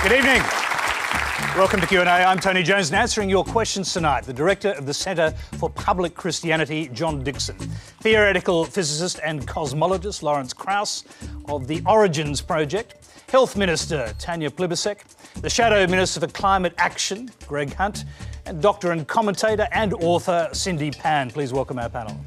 Good evening. Welcome to Q&A. I'm Tony Jones, and answering your questions tonight, the director of the Centre for Public Christianity, John Dixon, theoretical physicist and cosmologist Lawrence Krauss of the Origins Project, Health Minister Tanya Plibersek, the Shadow Minister for Climate Action, Greg Hunt, and doctor and commentator and author Cindy Pan. Please welcome our panel.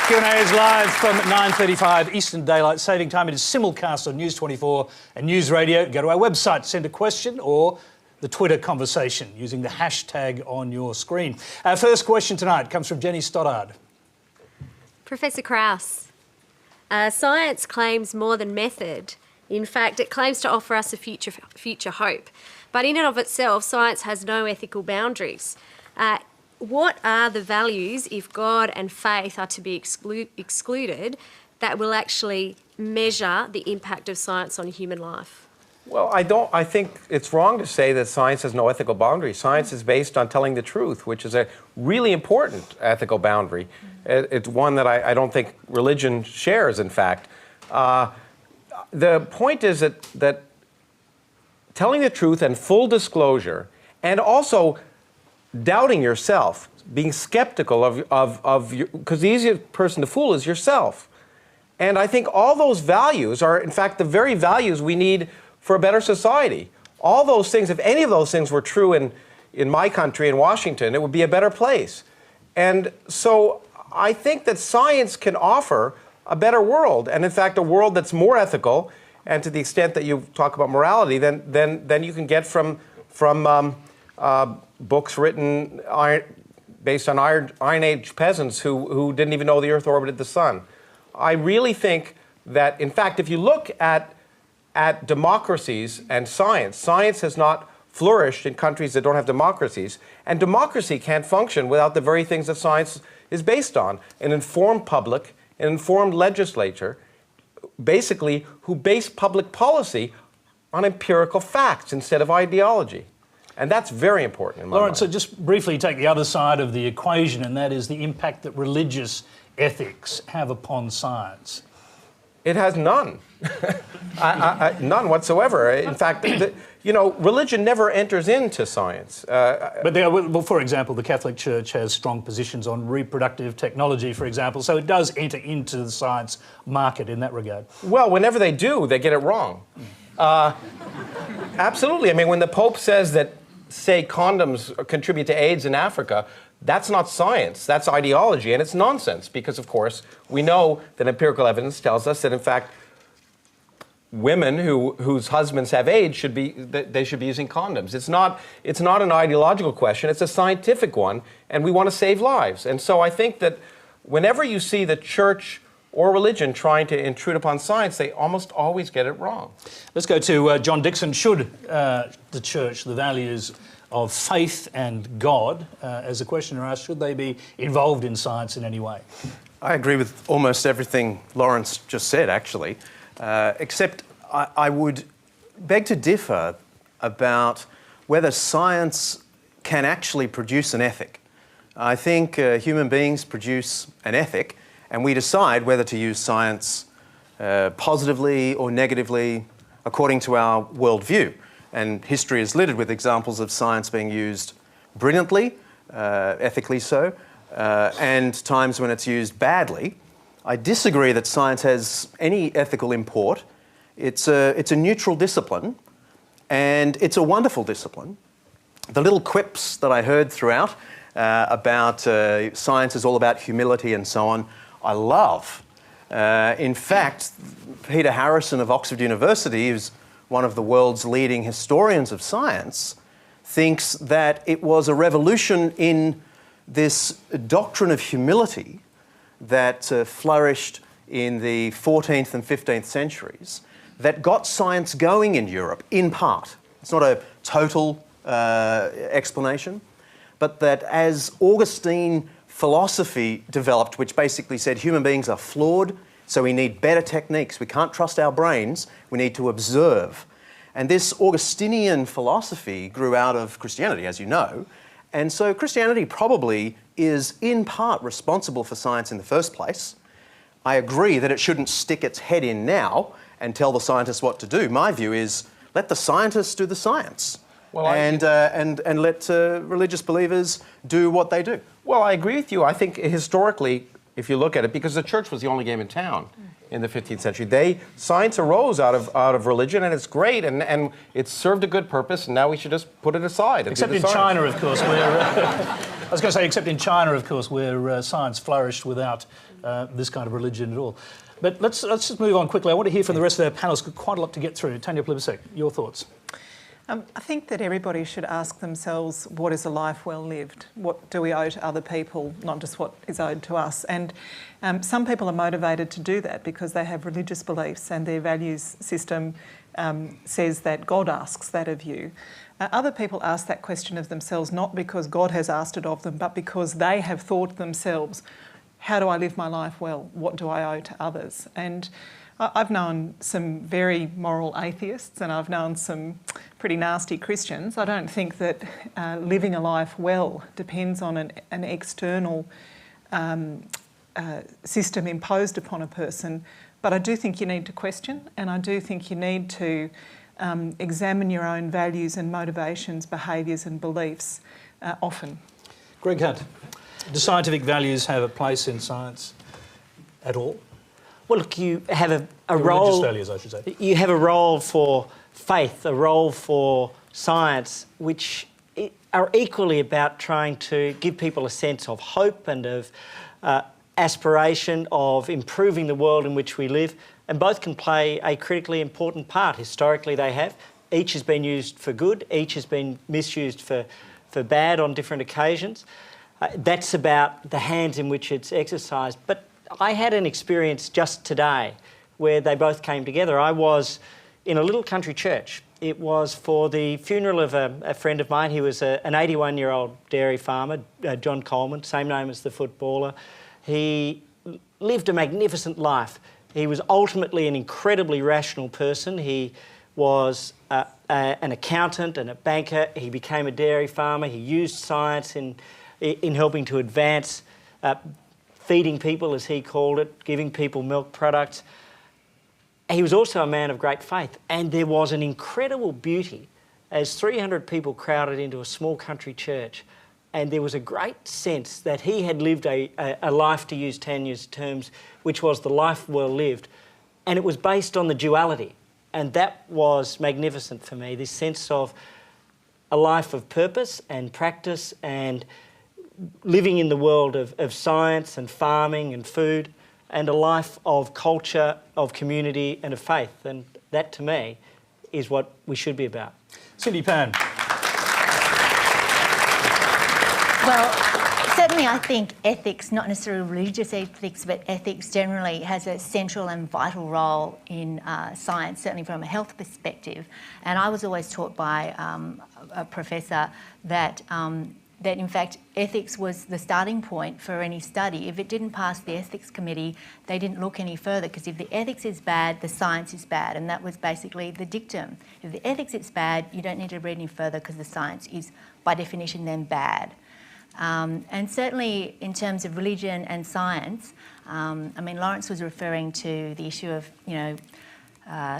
Q&A is live from 9:35 Eastern Daylight Saving Time. It is simulcast on News 24 and News Radio. Go to our website, send a question or the Twitter conversation using the hashtag on your screen. Our first question tonight comes from Jenny Stoddard. Professor Krauss, science claims more than method. In fact, it claims to offer us a future hope. But in and of itself, science has no ethical boundaries. What are the values, if God and faith are to be excluded, that will actually measure the impact of science on human life? Well, I think it's wrong to say that science has no ethical boundaries. Science is based on telling the truth, which is a really important ethical boundary. It's one that I don't think religion shares, in fact. The point is that telling the truth and full disclosure, and also doubting yourself, being skeptical of your, because the easiest person to fool is yourself. And I think all those values are, in fact, the very values we need for a better society. All those things, if any of those things were true in my country, in Washington, it would be a better place. And so I think that science can offer a better world, and in fact, a world that's more ethical, and to the extent that you talk about morality, than you can get from books written based on Iron Age peasants who didn't even know the Earth orbited the sun. I really think that, in fact, if you look at democracies and science has not flourished in countries that don't have democracies, and democracy can't function without the very things that science is based on: an informed public, an informed legislature, basically who base public policy on empirical facts instead of ideology. And that's very important in my Lawrence, mind. so just briefly take the other side of the equation, and that is the impact that religious ethics have upon science. It has none. None whatsoever. In fact, religion never enters into science. Well, for example, the Catholic Church has strong positions on reproductive technology, for example, so it does enter into the science market in that regard. Well, whenever they do, they get it wrong. Absolutely. I mean, when the Pope says that, say, condoms contribute to AIDS in Africa, that's not science, that's ideology, and it's nonsense, because, of course, we know that empirical evidence tells us that, in fact, women whose husbands have AIDS should be using condoms. It's not an ideological question, it's a scientific one, and we want to save lives. And so I think that whenever you see the church or religion trying to intrude upon science, they almost always get it wrong. Let's go to John Dixon. Should the church, the values of faith and God, as the questioner asked, should they be involved in science in any way? I agree with almost everything Lawrence just said, actually, except I would beg to differ about whether science can actually produce an ethic. I think human beings produce an ethic, and we decide whether to use science positively or negatively according to our worldview. And history is littered with examples of science being used brilliantly, ethically so, and times when it's used badly. I disagree that science has any ethical import. It's a neutral discipline, and it's a wonderful discipline. The little quips that I heard throughout about science is all about humility and so on, I love. In fact, Peter Harrison of Oxford University, who's one of the world's leading historians of science, thinks that it was a revolution in this doctrine of humility that flourished in the 14th and 15th centuries that got science going in Europe, in part. It's not a total explanation, but that as Augustine philosophy developed, which basically said human beings are flawed, so we need better techniques. We can't trust our brains, we need to observe. And this Augustinian philosophy grew out of Christianity, as you know, and so Christianity probably is in part responsible for science in the first place. I agree that it shouldn't stick its head in now and tell the scientists what to do. My view is let the scientists do the science. Well, and let religious believers do what they do. Well, I agree with you. I think historically, if you look at it, because the church was the only game in town in the 15th century, science arose out of religion, and it's great, and it served a good purpose, and now we should just put it aside. Except in China, of course, where I was going to say, except in China, of course, where science flourished without this kind of religion at all. But let's just move on quickly. I want to hear from the rest of our panelists. Got quite a lot to get through. Tanya Plibersek, your thoughts? I think that everybody should ask themselves, what is a life well lived? What do we owe to other people, not just what is owed to us? And some people are motivated to do that because they have religious beliefs and their values system says that God asks that of you. Other people ask that question of themselves not because God has asked it of them, but because they have thought themselves, how do I live my life well? What do I owe to others? And I've known some very moral atheists and I've known some pretty nasty Christians. I don't think that living a life well depends on an external system imposed upon a person, but I do think you need to question, and I do think you need to examine your own values and motivations, behaviours and beliefs often. Greg Hunt, do scientific values have a place in science at all? Well, look, you have a role... Religious values, I should say. You have a role for faith, a role for science, which are equally about trying to give people a sense of hope and of aspiration, of improving the world in which we live, and both can play a critically important part. Historically, they have. Each has been used for good, each has been misused for bad on different occasions. That's about the hands in which it's exercised. But I had an experience just today where they both came together. I was in a little country church. It was for the funeral of a friend of mine. He was an 81-year-old dairy farmer, John Coleman, same name as the footballer. He lived a magnificent life. He was ultimately an incredibly rational person. He was an accountant and a banker. He became a dairy farmer. He used science in helping to advance feeding people, as he called it, giving people milk products. He was also a man of great faith, and there was an incredible beauty as 300 people crowded into a small country church, and there was a great sense that he had lived a life, to use Tanya's terms, which was the life well lived, and it was based on the duality, and that was magnificent for me, this sense of a life of purpose and practice and living in the world of science and farming and food, and a life of culture, of community and of faith. And that, to me, is what we should be about. Cindy Pan. Well, certainly I think ethics, not necessarily religious ethics, but ethics generally has a central and vital role in science, certainly from a health perspective. And I was always taught by a professor that that in fact ethics was the starting point for any study. If it didn't pass the ethics committee, they didn't look any further, because if the ethics is bad, the science is bad, and that was basically the dictum. If the ethics is bad, you don't need to read any further because the science is by definition then bad. And certainly in terms of religion and science, I mean, Lawrence was referring to the issue of,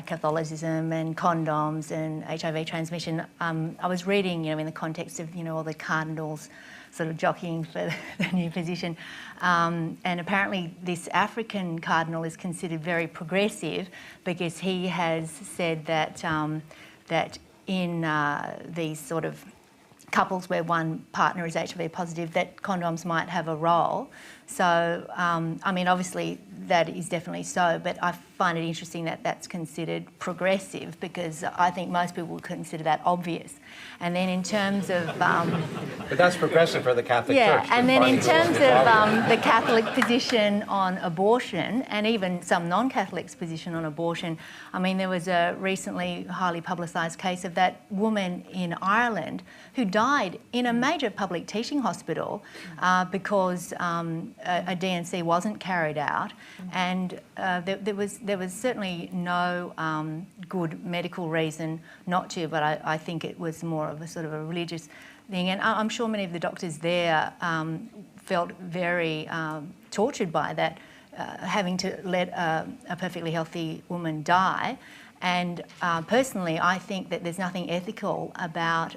Catholicism and condoms and HIV transmission. I was reading, in the context of, all the cardinals sort of jockeying for the new position. And apparently this African cardinal is considered very progressive because he has said that, that in these sort of couples where one partner is HIV positive, that condoms might have a role. So, I mean, obviously that is definitely so, but I find it interesting that that's considered progressive, because I think most people would consider that obvious. And then in terms of... But that's progressive for the Catholic Church. Yeah, and then in terms of the Catholic position on abortion, and even some non-Catholics' position on abortion, I mean, there was a recently highly publicised case of that woman in Ireland who died in a major public teaching hospital because a DNC wasn't carried out, and there was certainly no good medical reason not to, but I think it was more of a sort of a religious thing, and I'm sure many of the doctors there felt very tortured by that. having to let a perfectly healthy woman die. And personally, I think that there's nothing ethical about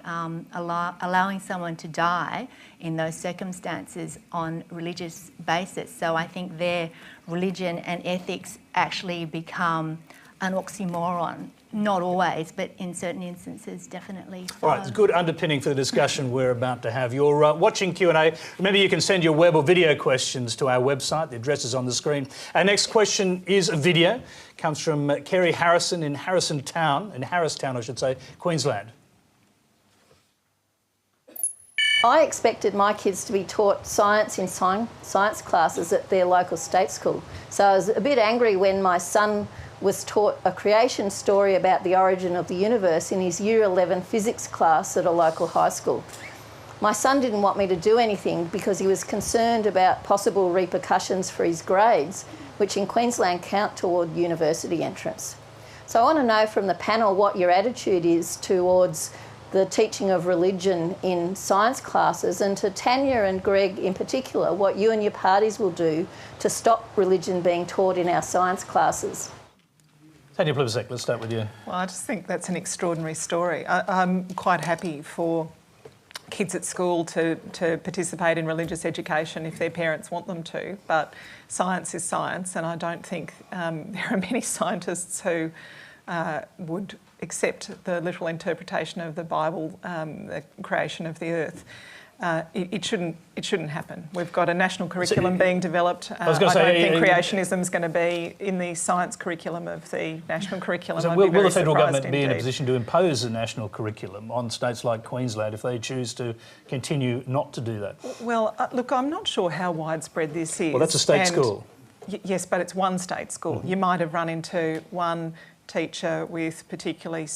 allowing someone to die in those circumstances on religious basis. So I think their religion and ethics actually become an oxymoron. Not always, but in certain instances, definitely. All right, it's good underpinning for the discussion we're about to have. You're watching Q&A. Remember, you can send your web or video questions to our website. The address is on the screen. Our next question is a video. It comes from Kerry Harrison in Harristown, I should say, Queensland. I expected my kids to be taught science in science classes at their local state school. So I was a bit angry when my son was taught a creation story about the origin of the universe in his Year 11 physics class at a local high school. My son didn't want me to do anything because he was concerned about possible repercussions for his grades, which in Queensland count toward university entrance. So I want to know from the panel what your attitude is towards the teaching of religion in science classes, and to Tanya and Greg in particular, what you and your parties will do to stop religion being taught in our science classes. Tanya Plibersek, let's start with you. Well, I just think that's an extraordinary story. I'm quite happy for kids at school to participate in religious education if their parents want them to, but science is science, and I don't think there are many scientists who would accept the literal interpretation of the Bible, the creation of the earth. It shouldn't happen. We've got a national curriculum being developed. I don't think creationism is going to be in the science curriculum of the national curriculum. So will the federal government be in a position to impose a national curriculum on states like Queensland if they choose to continue not to do that? Well, look, I'm not sure how widespread this is. Well, that's a state school. Yes, but it's one state school. You might have run into one teacher with particular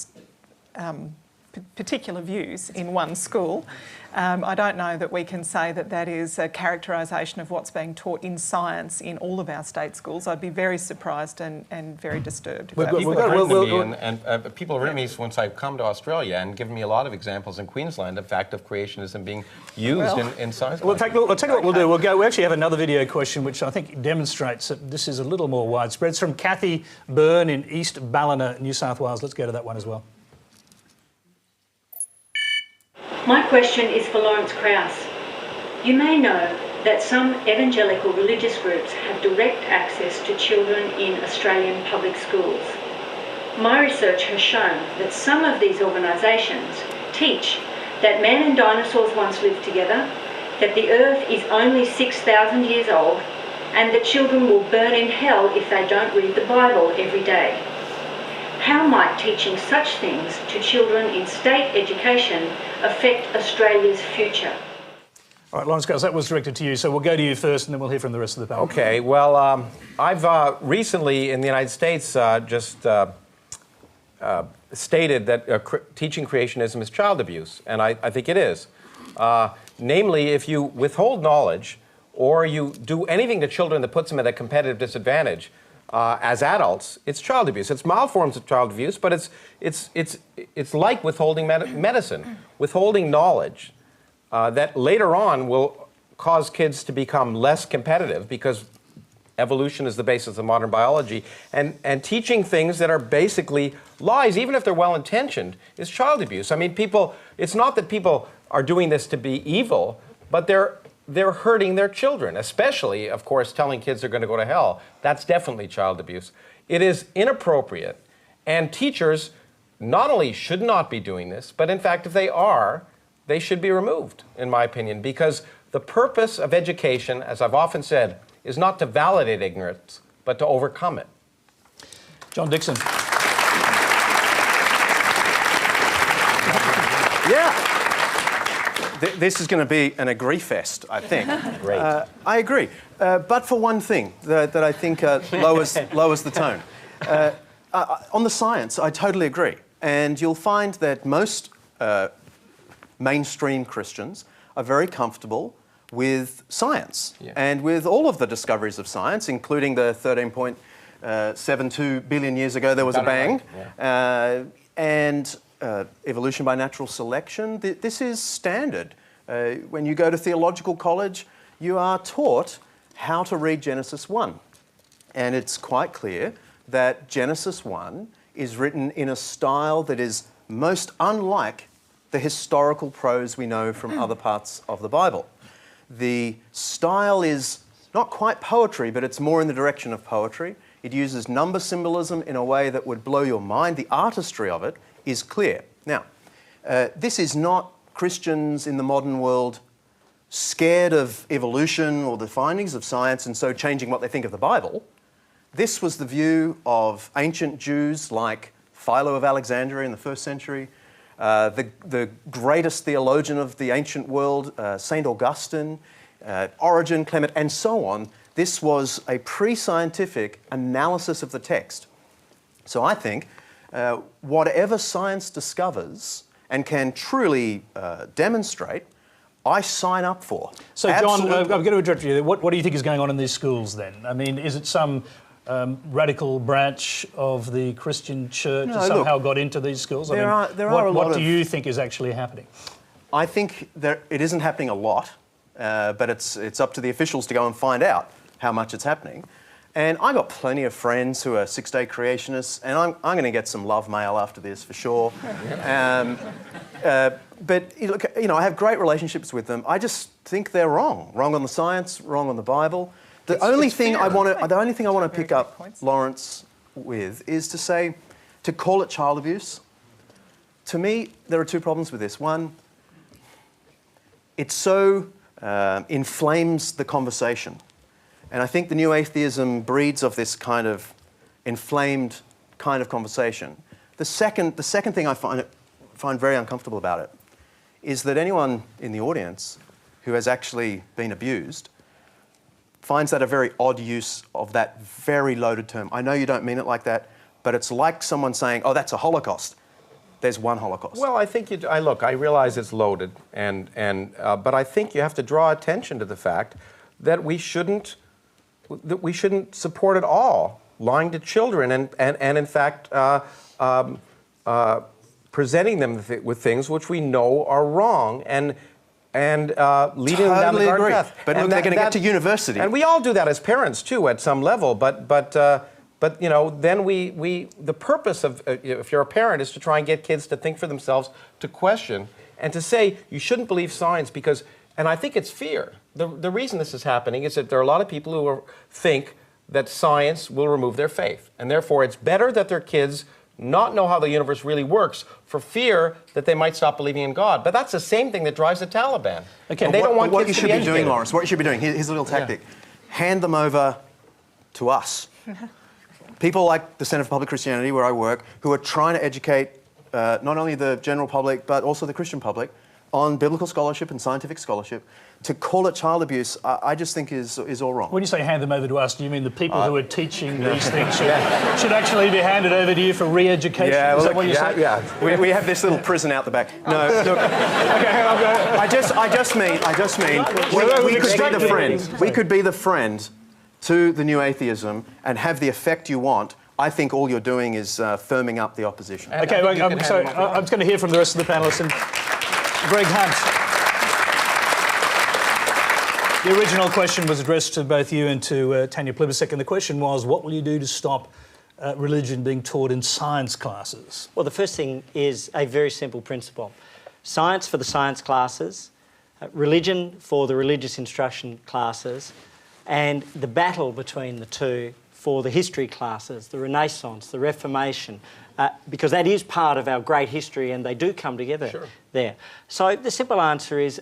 views in one school. I don't know that we can say that that is a characterisation of what's being taught in science in all of our state schools. I'd be very surprised and very disturbed. People have written me once I've come to Australia and given me a lot of examples in Queensland, in fact, of creationism being used in science. Well, in fact, I'll tell you what we'll do. We actually have another video question which I think demonstrates that this is a little more widespread. It's from Kathy Byrne in East Ballina, New South Wales. Let's go to that one as well. My question is for Lawrence Krauss. You may know that some evangelical religious groups have direct access to children in Australian public schools. My research has shown that some of these organisations teach that man and dinosaurs once lived together, that the earth is only 6,000 years old, and that children will burn in hell if they don't read the Bible every day. How might teaching such things to children in state education affect Australia's future? All right, Lawrence Krauss, that was directed to you, so we'll go to you first and then we'll hear from the rest of the panel. Okay, well, I've recently in the United States stated that teaching creationism is child abuse, and I think it is. Namely, if you withhold knowledge or you do anything to children that puts them at a competitive disadvantage, as adults, it's child abuse. It's mild forms of child abuse, but it's like withholding medicine, withholding knowledge that later on will cause kids to become less competitive because evolution is the basis of modern biology, and teaching things that are basically lies, even if they're well-intentioned, is child abuse. I mean, it's not that people are doing this to be evil, but they're hurting their children, especially, of course, telling kids they're going to go to hell. That's definitely child abuse. It is inappropriate, and teachers not only should not be doing this, but in fact, if they are, they should be removed, in my opinion, because the purpose of education, as I've often said, is not to validate ignorance, but to overcome it. John Dixon. Yeah. This is going to be an agree fest, I think. Great. I agree. But for one thing that I think lowers the tone. On the science, I totally agree. And you'll find that most mainstream Christians are very comfortable with science and with all of the discoveries of science, including the 13.72 billion years ago there was a bang. And evolution by natural selection, this is standard. When you go to theological college, you are taught how to read Genesis 1. And it's quite clear that Genesis 1 is written in a style that is most unlike the historical prose we know from other parts of the Bible. The style is not quite poetry, but it's more in the direction of poetry. It uses number symbolism in a way that would blow your mind. The artistry of it is clear. Now, this is not Christians in the modern world scared of evolution or the findings of science and so changing what they think of the Bible. This was the view of ancient Jews like Philo of Alexandria in the 1st century, the greatest theologian of the ancient world, St. Augustine, Origen, Clement, and so on. This was a pre-scientific analysis of the text. So I think whatever science discovers and can truly demonstrate, I sign up for. So, John, I'm going to interrupt you. What do you think is going on in these schools then? I mean, is it some radical branch of the Christian church that somehow got into these schools? What do you think is actually happening? I think it isn't happening a lot, but it's up to the officials to go and find out how much it's happening. And I got plenty of friends who are six-day creationists, and I'm going to get some love mail after this for sure. But look, I have great relationships with them. I just think they're wrong on the science, wrong on the Bible. The only thing I want to pick up Lawrence with is to call it child abuse. To me, there are two problems with this. One, it so inflames the conversation. And I think the new atheism breeds of this kind of inflamed kind of conversation. The second thing I find very uncomfortable about it is that anyone in the audience who has actually been abused finds that a very odd use of that very loaded term. I know you don't mean it like that, but it's like someone saying, oh, that's a Holocaust. There's one Holocaust. Well, I think I realize it's loaded, but I think you have to draw attention to the fact that we shouldn't support at all lying to children and in fact presenting them with things which we know are wrong and leading them down the garden path. But look, they're going to get to university. And we all do that as parents too at some level, but then the purpose of, if you're a parent, is to try and get kids to think for themselves, to question, and to say you shouldn't believe science because, and I think it's fear. The reason this is happening is that there are a lot of people who think that science will remove their faith, and therefore it's better that their kids not know how the universe really works for fear that they might stop believing in God. But that's the same thing that drives the Taliban. Okay, and they don't want what kids you to should be doing, Lawrence, what you should be doing, here's a little tactic. Hand them over to us. People like the Centre for Public Christianity, where I work, who are trying to educate not only the general public, but also the Christian public on biblical scholarship and scientific scholarship. To call it child abuse, I just think is all wrong. When you say hand them over to us, do you mean the people who are teaching these things should actually be handed over to you for re-education? Yeah, is that what you're saying? Yeah. We have this little prison out the back. No, look. I just mean we could be the friend. We could be the friend to the new atheism and have the effect you want. I think all you're doing is firming up the opposition. Okay, I'm just going to hear from the rest of the panellists. And Greg Hunt. The original question was addressed to both you and to Tanya Plibersek, and the question was, what will you do to stop religion being taught in science classes? Well, the first thing is a very simple principle. Science for the science classes, religion for the religious instruction classes, and the battle between the two for the history classes, the Renaissance, the Reformation, because that is part of our great history and they do come together there. So the simple answer is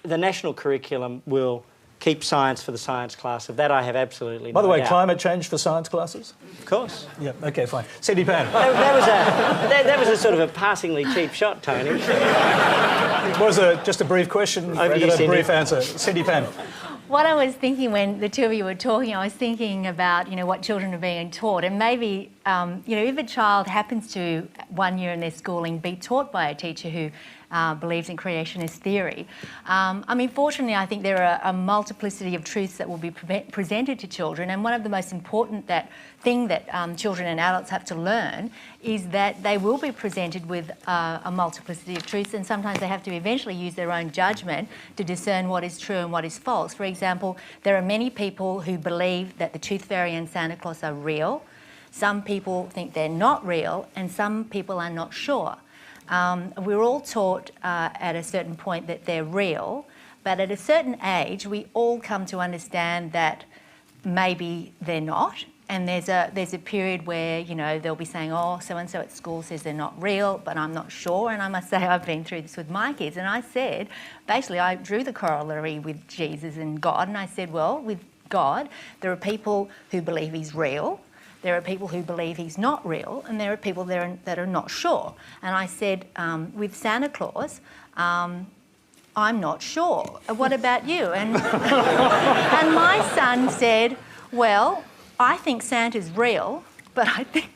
the national curriculum will keep science for the science class. Of that I have absolutely no doubt. By the way, climate change for science classes? Of course. Yeah, okay, fine. Cindy Pan. That was a sort of a passingly cheap shot, Tony. It was just a brief question, a brief answer. Cindy Pan. What I was thinking when the two of you were talking, I was thinking about, what children are being taught, and maybe if a child happens to, one year in their schooling, be taught by a teacher who believes in creationist theory, fortunately, I think there are a multiplicity of truths that will be presented to children, and one of the most important thing that children and adults have to learn is that they will be presented with a multiplicity of truths, and sometimes they have to eventually use their own judgment to discern what is true and what is false. For example, there are many people who believe that the Tooth Fairy and Santa Claus are real. Some people think they're not real, and some people are not sure. We're all taught at a certain point that they're real, but at a certain age, we all come to understand that maybe they're not. And there's a period where, they'll be saying, oh, so-and-so at school says they're not real, but I'm not sure. And I must say I've been through this with my kids. And I said, basically, I drew the corollary with Jesus and God. And I said, well, with God, there are people who believe he's real. There are people who believe he's not real, and there are people that are not sure. And I said, with Santa Claus, I'm not sure. What about you? And, and my son said, well, I think Santa's real, but I think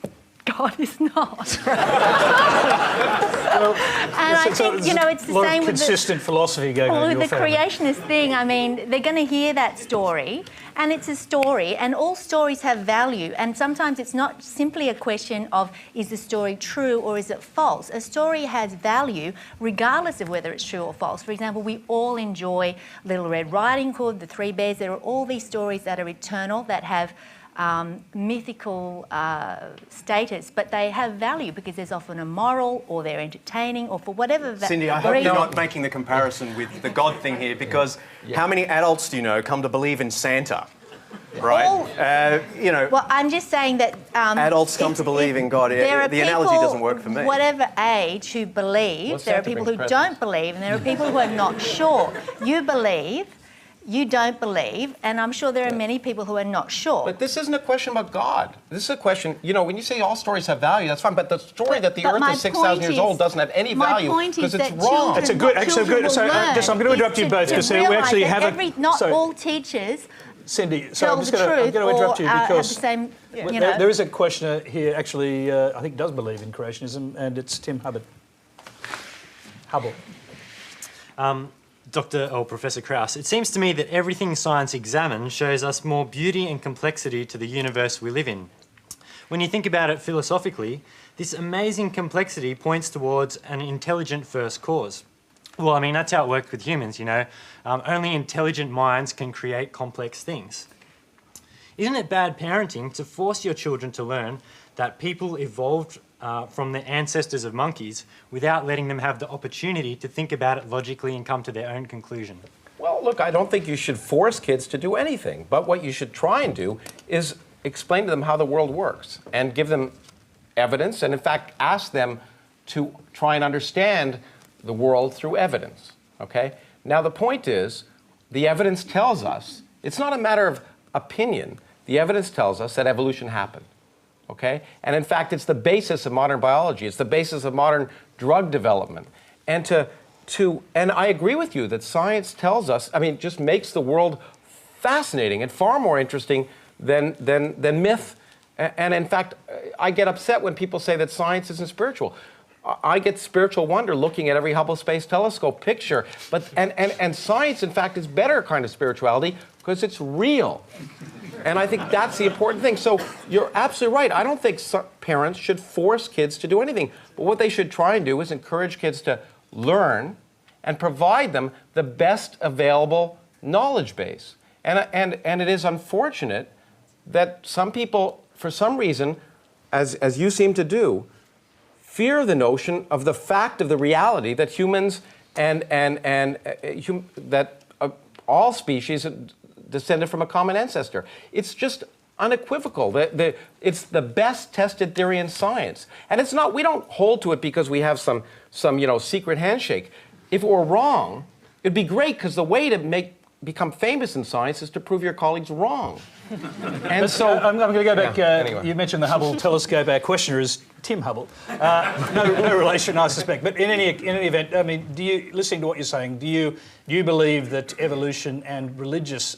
God is not. And I think, it's the same with consistent philosophy going on in your the family. creationist thing. They're going to hear that story, and it's a story, and all stories have value. And sometimes it's not simply a question of, is the story true or is it false? A story has value regardless of whether it's true or false. For example, we all enjoy Little Red Riding Hood, The Three Bears. There are all these stories that are eternal, that have mythical status, but they have value because there's often a moral, or they're entertaining, or for whatever Cindy, I hope you're not making the comparison with the God thing here, because how many adults do you know come to believe in Santa? Right? Well, I'm just saying that adults come to believe in God. There are the analogy doesn't work for me. Whatever age who believe. Well, there are people who don't believe, and there are people who are not sure. You believe. You don't believe, and I'm sure there are many people who are not sure. But this isn't a question about God. This is a question, when you say all stories have value, that's fine, but the story that the Earth is 6,000 years old doesn't have any value because it's wrong. That's a good. So I'm going to interrupt you both because we actually have not all teachers. Cindy, so tell I'm just the going truth to interrupt you or have because the same, there is a questioner here actually, I think, does believe in creationism, and it's Tim Hubble. Dr. or Professor Krauss, it seems to me that everything science examines shows us more beauty and complexity to the universe we live in. When you think about it philosophically, this amazing complexity points towards an intelligent first cause. Well, that's how it works with humans, Only intelligent minds can create complex things. Isn't it bad parenting to force your children to learn that people evolved from the ancestors of monkeys without letting them have the opportunity to think about it logically and come to their own conclusion? Well, look, I don't think you should force kids to do anything, but what you should try and do is explain to them how the world works and give them evidence, and in fact ask them to try and understand the world through evidence, okay? Now the point is, the evidence tells us, it's not a matter of opinion, the evidence tells us that evolution happened. Okay? And in fact, it's the basis of modern biology. It's the basis of modern drug development. And and I agree with you that science tells us, just makes the world fascinating and far more interesting than myth. And in fact, I get upset when people say that science isn't spiritual. I get spiritual wonder looking at every Hubble Space Telescope picture. And science, in fact, is better kind of spirituality because it's real. And I think that's the important thing. So you're absolutely right. I don't think parents should force kids to do anything. But what they should try and do is encourage kids to learn and provide them the best available knowledge base. And it is unfortunate that some people, for some reason, as you seem to do, fear the notion of the fact of the reality that humans that all species descended from a common ancestor. It's just unequivocal. It's the best tested theory in science. And it's not, we don't hold to it because we have some secret handshake. If it were wrong, it'd be great because the way to become famous in science is to prove your colleagues wrong. And so I'm going to go back. Anyway. You mentioned the Hubble telescope. Our questioner is Tim Hubble. No relation, I suspect. But in any event, listening to what you're saying, do you believe that evolution and religious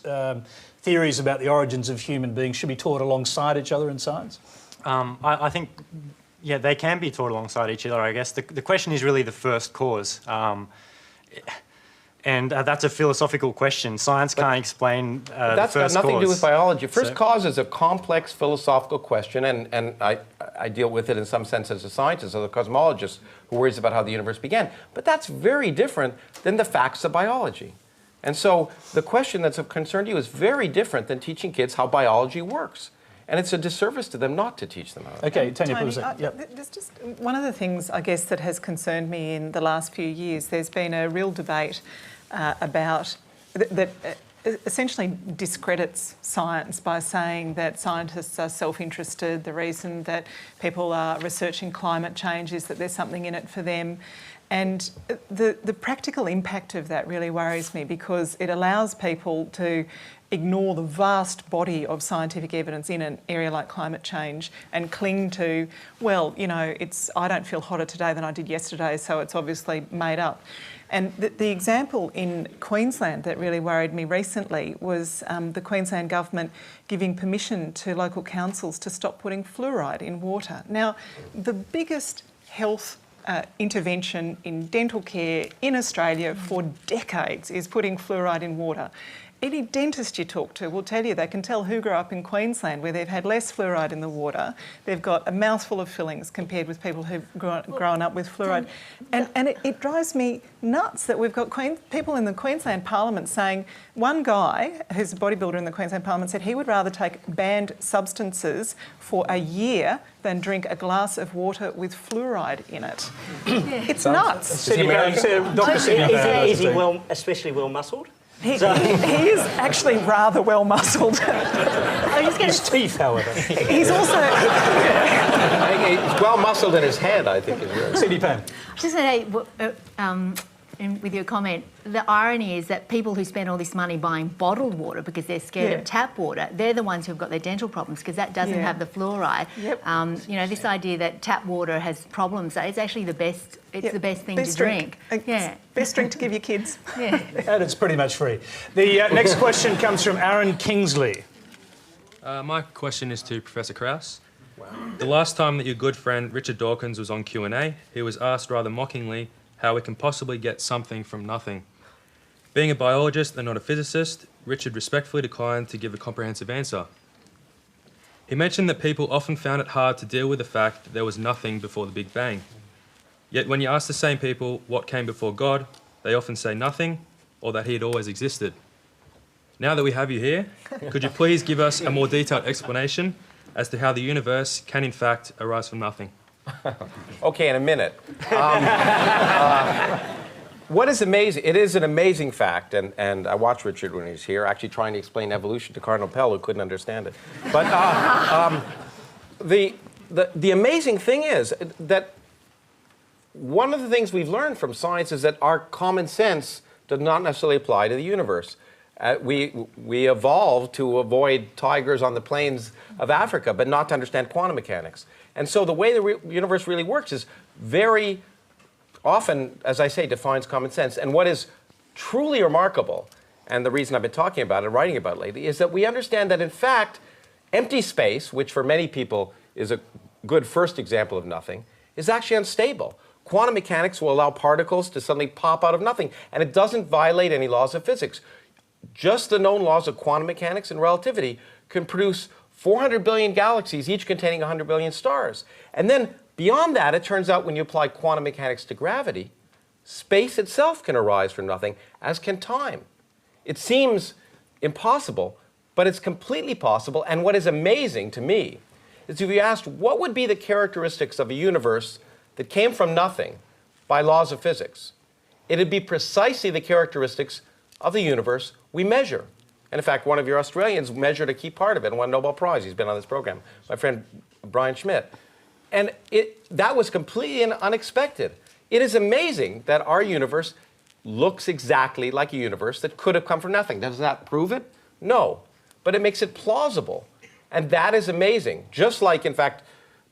theories about the origins of human beings should be taught alongside each other in science? I think, yeah, they can be taught alongside each other, I guess. The question is really the first cause. And that's a philosophical question. Science can't explain the first cause. That's got nothing to do with biology. First cause is a complex philosophical question, and I deal with it in some sense as a scientist, as a cosmologist who worries about how the universe began. But that's very different than the facts of biology. And so the question that's of concern to you is very different than teaching kids how biology works. And it's a disservice to them not to teach them how. Okay, Tanya, Tony, yep. there's just one of the things, I guess, that has concerned me in the last few years. There's been a real debate about that essentially discredits science by saying that scientists are self-interested. The reason that people are researching climate change is that there's something in it for them. And the practical impact of that really worries me, because it allows people to ignore the vast body of scientific evidence in an area like climate change and cling to, well, you know, I don't feel hotter today than I did yesterday, so it's obviously made up. And the example in Queensland that really worried me recently was the Queensland government giving permission to local councils to stop putting fluoride in water. Now, the biggest health intervention in dental care in Australia for decades is putting fluoride in water. Any dentist you talk to will tell you they can tell who grew up in Queensland where they've had less fluoride in the water. They've got a mouthful of fillings compared with people who've grown up with fluoride. And it drives me nuts that we've got people in the Queensland Parliament saying, one guy who's a bodybuilder in the Queensland Parliament said he would rather take banned substances for a year than drink a glass of water with fluoride in it. It's nuts. Is he especially well-muscled? He is actually rather well-muscled. His teeth, however. He's also... He's well-muscled in his head, I think. CD Pam. Just going to say, with your comment, the irony is that people who spend all this money buying bottled water because they're scared of tap water, they're the ones who've got their dental problems because that doesn't have the fluoride. Yep. You know, this idea that tap water has problems, it's actually the best. It's the best thing to drink. Best drink to give your kids. And it's pretty much free. The next question comes from Aaron Kingsley. My question is to Professor Krauss. The last time that your good friend Richard Dawkins was on Q&A, he was asked rather mockingly how we can possibly get something from nothing. Being a biologist and not a physicist, Richard respectfully declined to give a comprehensive answer. He mentioned that people often found it hard to deal with the fact that there was nothing before the Big Bang. Yet when you ask the same people what came before God, they often say nothing or that he had always existed. Now that we have you here, could you please give us a more detailed explanation as to how the universe can in fact arise from nothing? Okay, in a minute. What is amazing, it is an amazing fact, and I watched Richard when he was here, actually trying to explain evolution to Cardinal Pell, who couldn't understand it. But the amazing thing is that one of the things we've learned from science is that our common sense does not necessarily apply to the universe. We evolved to avoid tigers on the plains of Africa, but not to understand quantum mechanics. And so the way the universe really works is very often, as I say, defines common sense. And what is truly remarkable, and the reason I've been talking about it and writing about it lately, is that we understand that, in fact, empty space, which for many people is a good first example of nothing, is actually unstable. Quantum mechanics will allow particles to suddenly pop out of nothing, and it doesn't violate any laws of physics. Just the known laws of quantum mechanics and relativity can produce 400 billion galaxies, each containing 100 billion stars. And then beyond that, it turns out when you apply quantum mechanics to gravity, space itself can arise from nothing, as can time. It seems impossible, but it's completely possible. And what is amazing to me is if you asked what would be the characteristics of a universe that came from nothing by laws of physics, it'd be precisely the characteristics of the universe we measure. And in fact, one of your Australians measured a key part of it and won a Nobel Prize. He's been on this program, my friend Brian Schmidt. And that was completely unexpected. It is amazing that our universe looks exactly like a universe that could have come from nothing. Does that prove it? No. But it makes it plausible. And that is amazing. Just like, in fact,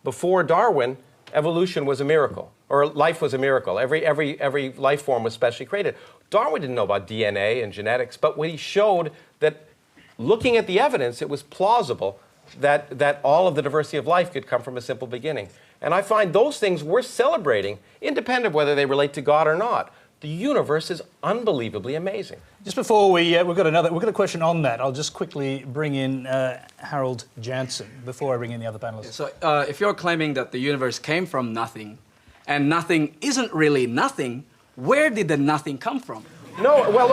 before Darwin, evolution was a miracle, or life was a miracle. Every life form was specially created. Darwin didn't know about DNA and genetics, but when he showed that looking at the evidence, it was plausible that all of the diversity of life could come from a simple beginning. And I find those things worth celebrating, independent of whether they relate to God or not. The universe is unbelievably amazing. Just before we've got a question on that. I'll just quickly bring in Harold Jansen before I bring in the other panelists. So if you're claiming that the universe came from nothing, and nothing isn't really nothing, where did the nothing come from? No, well,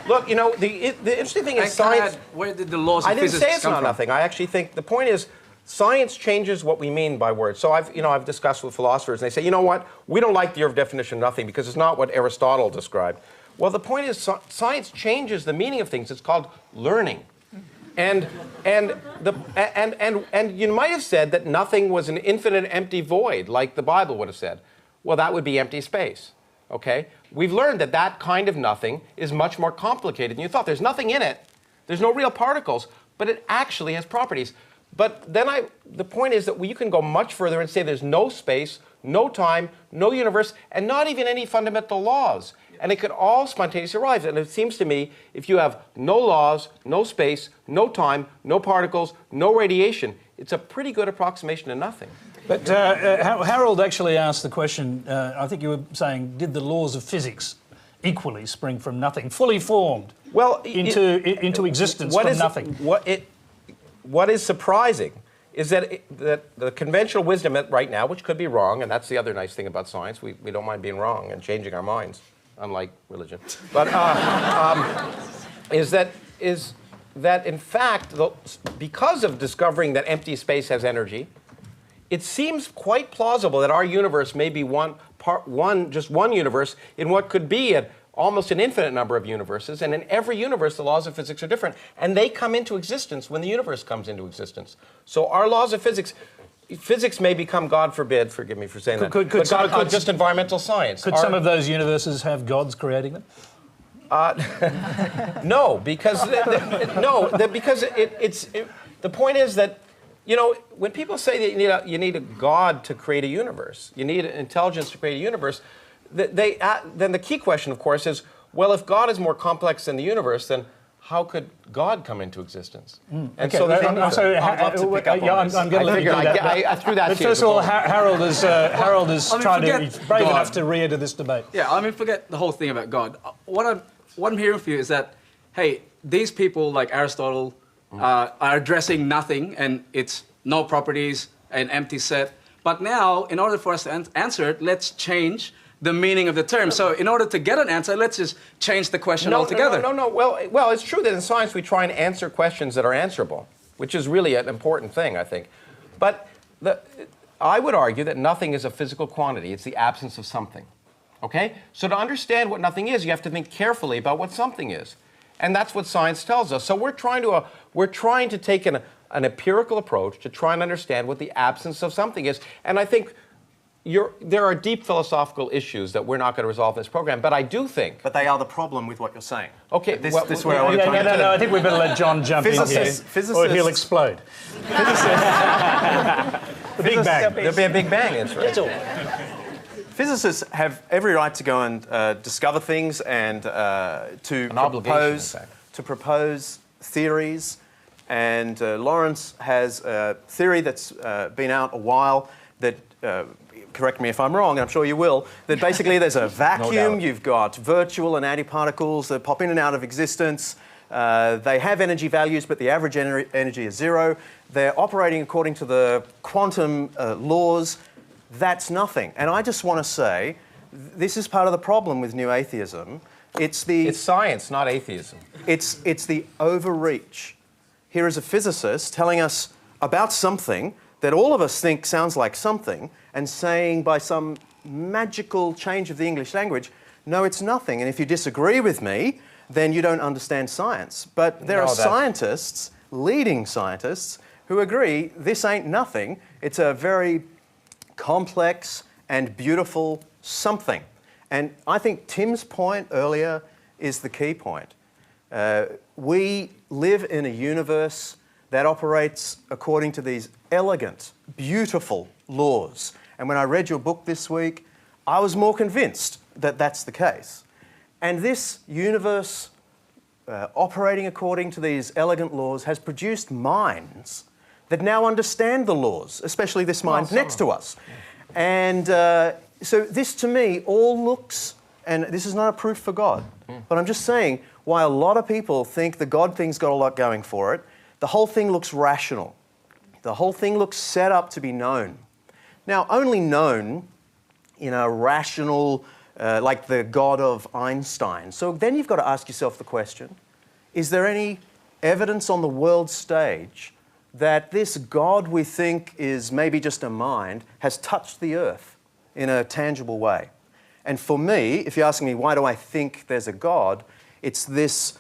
look. You know, the interesting thing is science. Where did the laws of physics come from? I didn't say it's not nothing. I actually think the point is science changes what we mean by words. So I've discussed with philosophers, and they say, you know what, we don't like your definition of nothing because it's not what Aristotle described. Well, the point is science changes the meaning of things. It's called learning. And you might have said that nothing was an infinite empty void, like the Bible would have said. Well, that would be empty space. Okay? We've learned that that kind of nothing is much more complicated than you thought. There's nothing in it. There's no real particles, but it actually has properties. But then the point is that you can go much further and say there's no space, no time, no universe, and not even any fundamental laws. And it could all spontaneously arise. And it seems to me, if you have no laws, no space, no time, no particles, no radiation, it's a pretty good approximation to nothing. But Harold actually asked the question, I think you were saying, did the laws of physics equally spring from nothing, fully formed into existence from nothing? What is surprising is that the conventional wisdom right now, which could be wrong, and that's the other nice thing about science, we don't mind being wrong and changing our minds, unlike religion, but is that in fact, because of discovering that empty space has energy, it seems quite plausible that our universe may be just one universe in what could be almost an infinite number of universes, and in every universe the laws of physics are different, and they come into existence when the universe comes into existence. So our laws of physics may become, God forbid, forgive me for saying that, could just environmental science. Could some of those universes have gods creating them? No, because the point is that, you know, when people say that you need a God to create a universe, you need intelligence to create a universe, then the key question, of course, is, well, if God is more complex than the universe, then how could God come into existence? And okay, so I'm going to let you do that. I threw that but to you. First of all, Harold is trying to be brave enough to re-enter this debate. Yeah, I mean, forget the whole thing about God. What I'm hearing from you is that, hey, these people like Aristotle are addressing nothing, and it's no properties, an empty set. But now, in order for us to answer it, let's change the meaning of the term. So in order to get an answer, let's just change the question altogether. No. Well, it's true that in science we try and answer questions that are answerable, which is really an important thing, I think. But I would argue that nothing is a physical quantity. It's the absence of something. Okay? So to understand what nothing is, you have to think carefully about what something is. And that's what science tells us. So we're trying to take an empirical approach to try and understand what the absence of something is. And I think there are deep philosophical issues that we're not going to resolve in this program, but I do think... But they are the problem with what you're saying. Okay, this is where I want to try I think we better let John jump in here, or he'll explode. The Big Bang. There'll be a Big Bang, that's right. That's all. Physicists have every right to go and discover things and to propose theories. And Lawrence has a theory that's been out a while that... correct me if I'm wrong, I'm sure you will, that basically there's a vacuum, you've got virtual and antiparticles that pop in and out of existence. They have energy values, but the average energy is zero. They're operating according to the quantum laws. That's nothing. And I just want to say, this is part of the problem with new atheism. It's science, not atheism. It's the overreach. Here is a physicist telling us about something that all of us think sounds like something, and saying by some magical change of the English language, no, it's nothing. And if you disagree with me, then you don't understand science. But there are scientists, leading scientists, who agree this ain't nothing. It's a very complex and beautiful something. And I think Tim's point earlier is the key point. We live in a universe that operates according to these elegant, beautiful laws. And when I read your book this week, I was more convinced that that's the case. And this universe operating according to these elegant laws has produced minds that now understand the laws, especially this mind next to us. And so this to me all looks, and this is not a proof for God, but I'm just saying why a lot of people think the God thing's got a lot going for it. The whole thing looks rational. The whole thing looks set up to be known. Now, only known in a rational, like the God of Einstein. So then you've got to ask yourself the question, is there any evidence on the world stage that this God we think is maybe just a mind has touched the earth in a tangible way? And for me, if you're asking me why do I think there's a God, it's this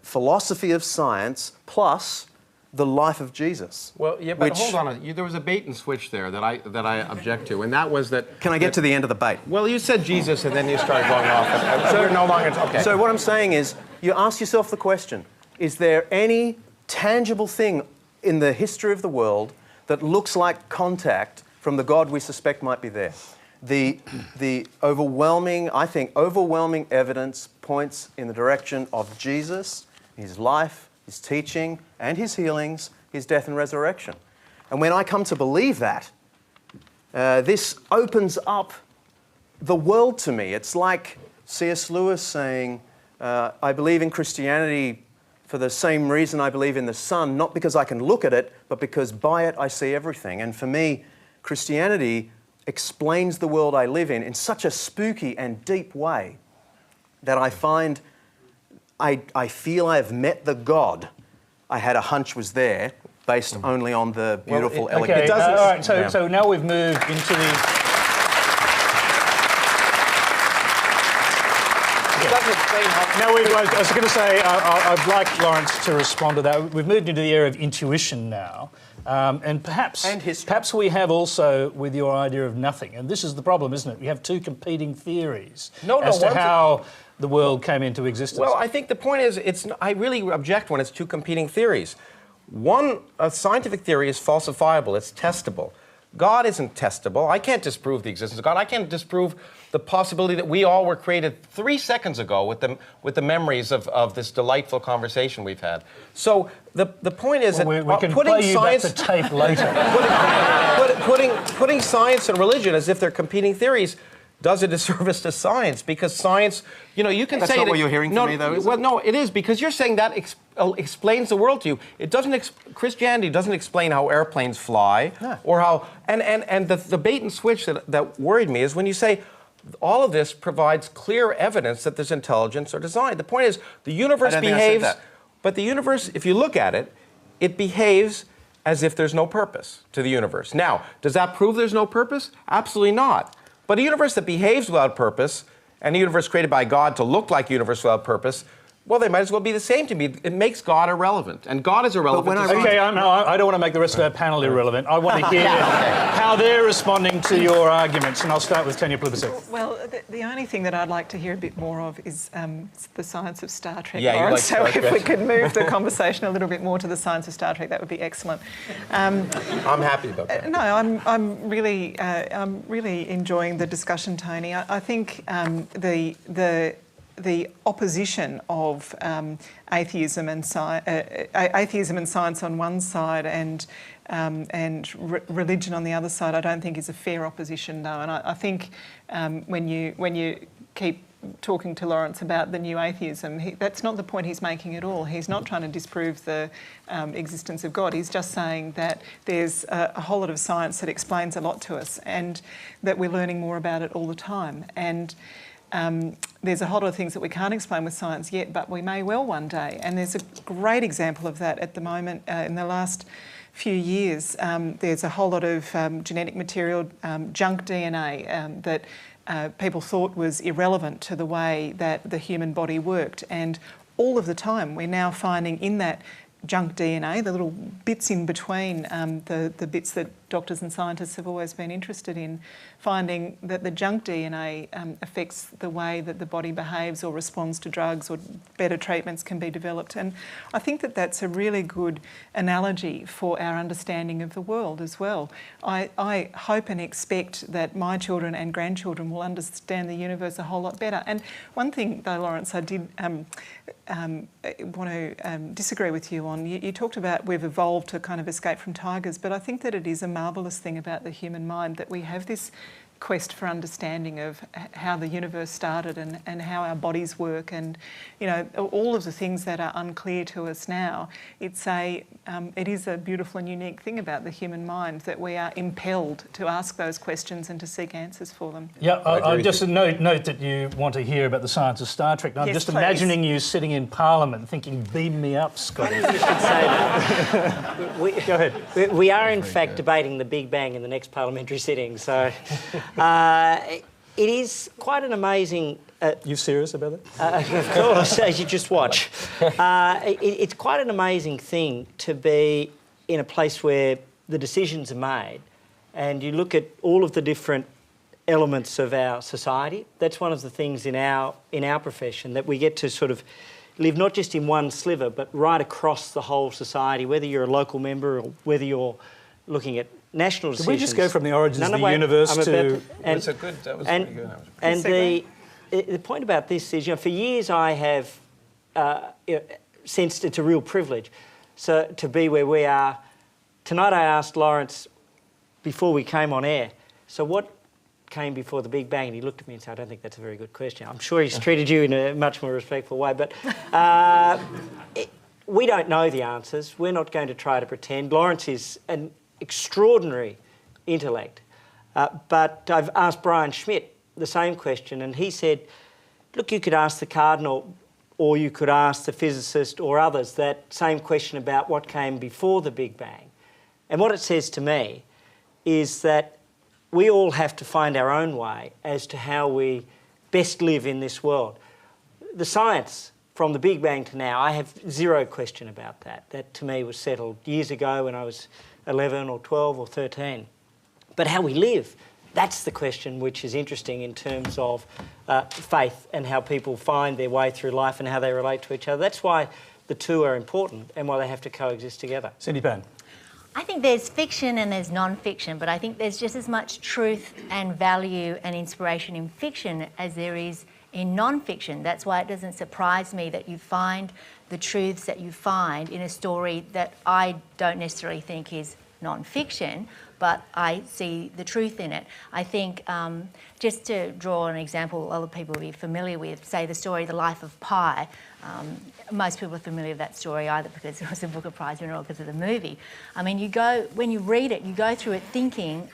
philosophy of science plus the life of Jesus. Well, yeah, but hold on. There was a bait and switch there that I object to, and that was that... Can I get to the end of the bait? Well, you said Jesus, and then you started going off. So we're no longer... Okay. So what I'm saying is, you ask yourself the question, is there any tangible thing in the history of the world that looks like contact from the God we suspect might be there? The overwhelming, I think, overwhelming evidence points in the direction of Jesus, his life, his teaching, and his healings, his death and resurrection. And when I come to believe that, this opens up the world to me. It's like C.S. Lewis saying, I believe in Christianity for the same reason I believe in the sun, not because I can look at it, but because by it I see everything. And for me, Christianity explains the world I live in such a spooky and deep way that I find I feel I have met the God I had a hunch was there based only on the beautiful, elegant... Okay, all right, so now we've moved into the... I was going to say, I'd like Lawrence to respond to that. We've moved into the area of intuition now. And perhaps we have also with your idea of nothing. And this is the problem, isn't it? We have two competing theories as to how the world came into existence. Well, I think the point is, I really object when it's two competing theories. One, a scientific theory is falsifiable, it's testable. God isn't testable. I can't disprove the existence of God. I can't disprove the possibility that we all were created 3 seconds ago with the memories of this delightful conversation we've had. So the point is that we can putting play you science back the tape later. putting science and religion as if they're competing theories does a disservice to science, because science, you can That's say... not what you're hearing from me, though, is it? Well, no, it is, because you're saying that explains the world to you. It doesn't... Christianity doesn't explain how airplanes fly, or how... And the bait and switch that worried me is when you say all of this provides clear evidence that there's intelligence or design. The point is, the universe behaves... But the universe, if you look at it, it behaves as if there's no purpose to the universe. Now, does that prove there's no purpose? Absolutely not. But a universe that behaves without purpose, and a universe created by God to look like a universe without purpose, well, they might as well be the same to me. It makes God irrelevant, and God is irrelevant. Okay, I don't want to make the rest of our panel irrelevant. I want to hear how they're responding to your arguments, and I'll start with Tanya Plibersek. Well, the only thing that I'd like to hear a bit more of is the science of Star Trek. Yeah, Lawrence. So if we could move the conversation a little bit more to the science of Star Trek, that would be excellent. I'm happy about that. No, I'm really enjoying the discussion, Tony. I think the opposition of atheism and science on one side and religion on the other side, I don't think is a fair opposition, though. And I think when you keep talking to Lawrence about the new atheism, that's not the point he's making at all. He's not trying to disprove the existence of God. He's just saying that there's a whole lot of science that explains a lot to us, and that we're learning more about it all the time. And there's a whole lot of things that we can't explain with science yet, but we may well one day. And there's a great example of that at the moment. In the last few years, there's a whole lot of genetic material, junk DNA, that people thought was irrelevant to the way that the human body worked. And all of the time, we're now finding in that junk DNA, the little bits in between, the bits that doctors and scientists have always been interested in, finding that the junk DNA affects the way that the body behaves or responds to drugs, or better treatments can be developed. And I think that that's a really good analogy for our understanding of the world as well. I hope and expect that my children and grandchildren will understand the universe a whole lot better. And one thing, though, Lawrence, I did want to disagree with you on. You talked about we've evolved to kind of escape from tigers, but I think that it is a marvellous thing about the human mind that we have this quest for understanding of how the universe started and how our bodies work, and all of the things that are unclear to us now. It is a beautiful and unique thing about the human mind that we are impelled to ask those questions and to seek answers for them. Yeah, I just note that you want to hear about the science of Star Trek. I'm just imagining you sitting in Parliament thinking, "Beam me up, Scotty." You should say that. Go ahead. We are in fact debating the Big Bang in the next parliamentary sitting, so it is quite an amazing... You serious about that? Of course, as you just watch. It's quite an amazing thing to be in a place where the decisions are made and you look at all of the different elements of our society. That's one of the things in our profession, that we get to sort of live not just in one sliver but right across the whole society, whether you're a local member or whether you're looking at national decisions. Did we just go from the origins of the universe to... That was pretty good. And the point about this is, for years I have sensed it's a real privilege to be where we are. Tonight I asked Lawrence, before we came on air, so what came before the Big Bang? And he looked at me and said, "I don't think that's a very good question." I'm sure he's treated you in a much more respectful way, but we don't know the answers. We're not going to try to pretend. Lawrence is an extraordinary intellect, but I've asked Brian Schmidt the same question, and he said, look, you could ask the Cardinal or you could ask the physicist or others that same question about what came before the Big Bang. And what it says to me is that we all have to find our own way as to how we best live in this world. The science from the Big Bang to now, I have zero question about that. That to me was settled years ago when I was 11 or 12 or 13. But how we live, that's the question which is interesting in terms of faith and how people find their way through life and how they relate to each other. That's why the two are important and why they have to coexist together. Cindy Pan. I think there's fiction and there's non-fiction, but I think there's just as much truth and value and inspiration in fiction as there is in non-fiction. That's why it doesn't surprise me that you find the truths that you find in a story that I don't necessarily think is non-fiction, but I see the truth in it. I think, just to draw an example other people will be familiar with, say the story The Life of Pi. Most people are familiar with that story either because it was a Booker Prize winner or because of the movie. I mean, when you read it, you go through it thinking,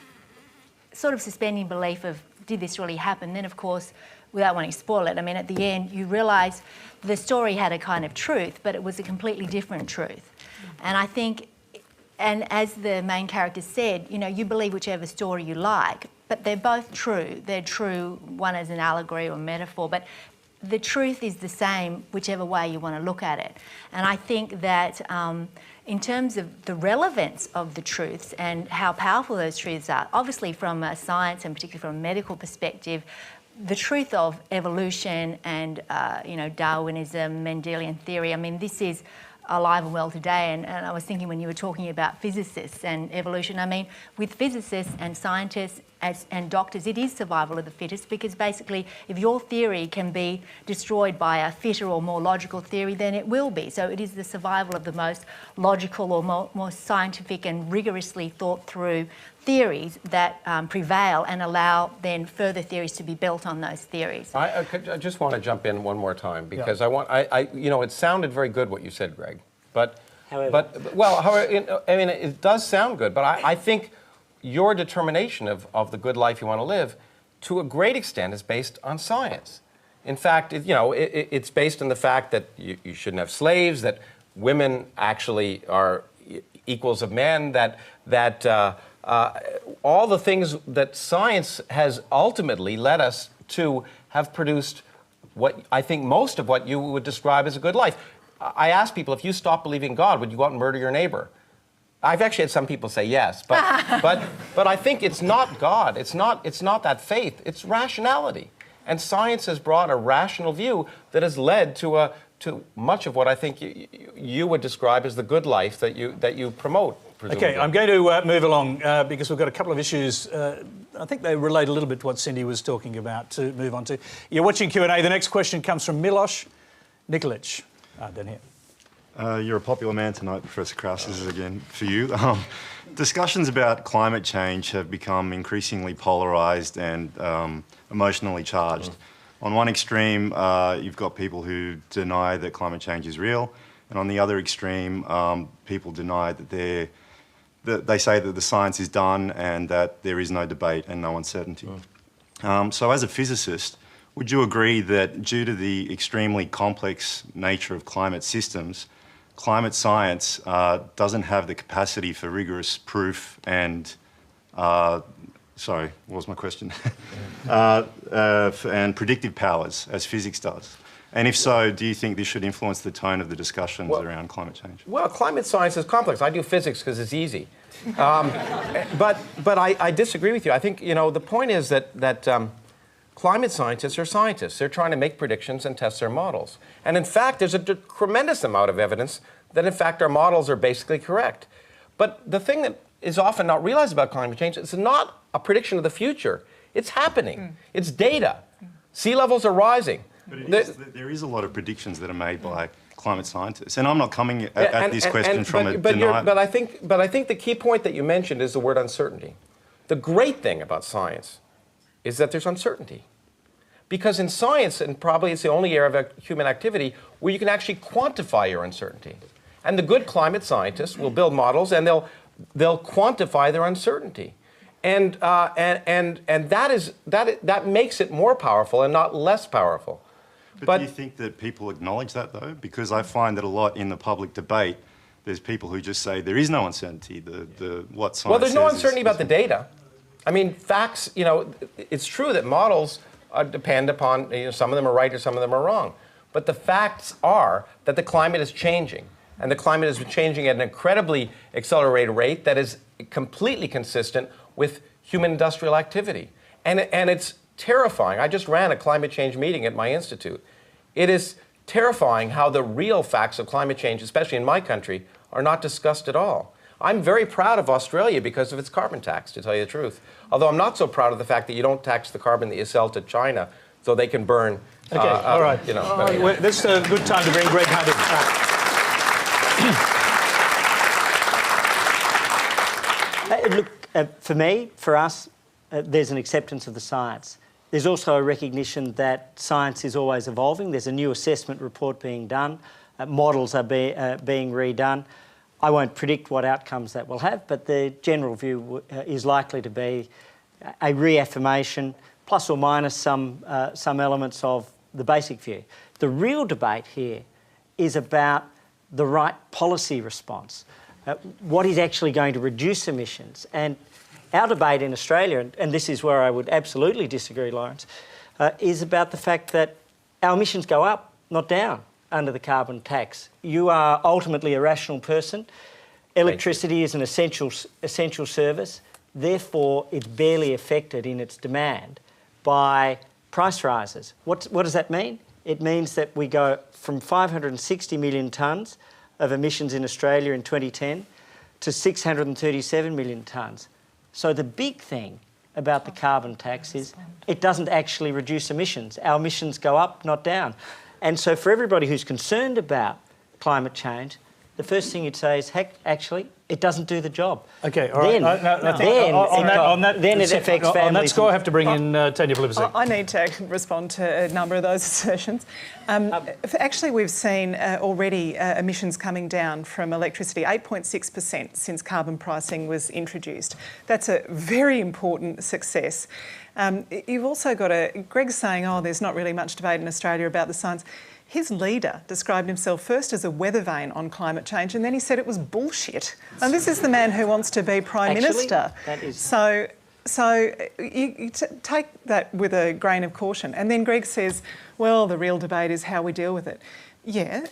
sort of suspending belief of, did this really happen? Then, of course, without wanting to spoil it, I mean, at the end, you realise the story had a kind of truth, but it was a completely different truth. And I think, and as the main character said, you believe whichever story you like, but they're both true. They're true, one as an allegory or metaphor, but the truth is the same whichever way you want to look at it. And I think that in terms of the relevance of the truths and how powerful those truths are, obviously from a science and particularly from a medical perspective, the truth of evolution and Darwinism, Mendelian theory, I mean, this is alive and well today. And I was thinking when you were talking about physicists and evolution, I mean, with physicists and scientists and doctors, it is survival of the fittest, because basically if your theory can be destroyed by a fitter or more logical theory, then it will be. So it is the survival of the most logical or more scientific and rigorously thought through theories that prevail and allow then further theories to be built on those theories. I just want to jump in one more time because it sounded very good what you said, Greg, but it does sound good, but I think your determination of the good life you want to live, to a great extent, is based on science. In fact, it's based on the fact that you shouldn't have slaves, that women actually are equals of men, that all the things that science has ultimately led us to have produced what I think most of what you would describe as a good life. I ask people, if you stop believing in God, would you go out and murder your neighbor? I've actually had some people say yes, but I think it's not God. It's not that faith. It's rationality, and science has brought a rational view that has led to much of what I think you would describe as the good life that you promote. Presumably. Okay, I'm going to move along because we've got a couple of issues. I think they relate a little bit to what Cindy was talking about to move on to. You're watching Q&A. The next question comes from Miloš Nikolic. Down here. You're a popular man tonight, Professor Krauss. This is again for you. Discussions about climate change have become increasingly polarised and emotionally charged. On one extreme, you've got people who deny that climate change is real, and on the other extreme, people deny that they say that the science is done and that there is no debate and no uncertainty. So as a physicist, would you agree that due to the extremely complex nature of climate systems, climate science doesn't have the capacity for rigorous proof and, sorry, what was my question? And predictive powers as physics does? And if so, do you think this should influence the tone of the discussions around climate change? Well, climate science is complex. I do physics because it's easy. But I disagree with you. I think, the point is that climate scientists are scientists. They're trying to make predictions and test their models. And in fact, there's a tremendous amount of evidence that, in fact, our models are basically correct. But the thing that is often not realized about climate change is it's not a prediction of the future. It's happening. It's data. Sea levels are rising. But there is a lot of predictions that are made by climate scientists. And I'm not coming at this question from a denial. But I think the key point that you mentioned is the word uncertainty. The great thing about science is that there's uncertainty. Because in science, and probably it's the only area of human activity where you can actually quantify your uncertainty. And the good climate scientists will build models and they'll quantify their uncertainty. And that makes it more powerful and not less powerful. But do you think that people acknowledge that, though? Because I find that a lot in the public debate, there's people who just say there is no uncertainty. What science Well, there's no says uncertainty about the data. I mean, facts, it's true that models depend upon, some of them are right or some of them are wrong. But the facts are that the climate is changing. And the climate is changing at an incredibly accelerated rate that is completely consistent with human industrial activity. And it's terrifying. I just ran a climate change meeting at my institute. It is terrifying how the real facts of climate change, especially in my country, are not discussed at all. I'm very proud of Australia because of its carbon tax, to tell you the truth. Although I'm not so proud of the fact that you don't tax the carbon that you sell to China so they can burn. Okay, all right. This is a good time to bring Greg Hunt in. Look, for me, for us, there's an acceptance of the science. There's also a recognition that science is always evolving. There's a new assessment report being done. Models are being redone. I won't predict what outcomes that will have, but the general view is likely to be a reaffirmation, plus or minus some elements of the basic view. The real debate here is about the right policy response. What is actually going to reduce emissions? And our debate in Australia, and this is where I would absolutely disagree, Lawrence, is about the fact that our emissions go up, not down, under the carbon tax. You are ultimately a rational person. Electricity is an essential service. Therefore, it's barely affected in its demand by price rises. What does that mean? It means that we go from 560 million tonnes of emissions in Australia in 2010 to 637 million tonnes. So the big thing about the carbon tax is it doesn't actually reduce emissions. Our emissions go up, not down. And so for everybody who's concerned about climate change, the first thing you'd say is, heck, actually, it doesn't do the job. Okay, all right. Then it affects families. On that score, I have to bring in Tanya Plibersek. I need to respond to a number of those assertions. Actually, we've seen already emissions coming down from electricity, 8.6% since carbon pricing was introduced. That's a very important success. You've also got Greg's saying, there's not really much debate in Australia about the science. His leader described himself first as a weather vane on climate change, and then he said it was bullshit. And this is the man who wants to be Prime Minister. That is... So you take that with a grain of caution. And then Greg says, well, the real debate is how we deal with it. Yeah,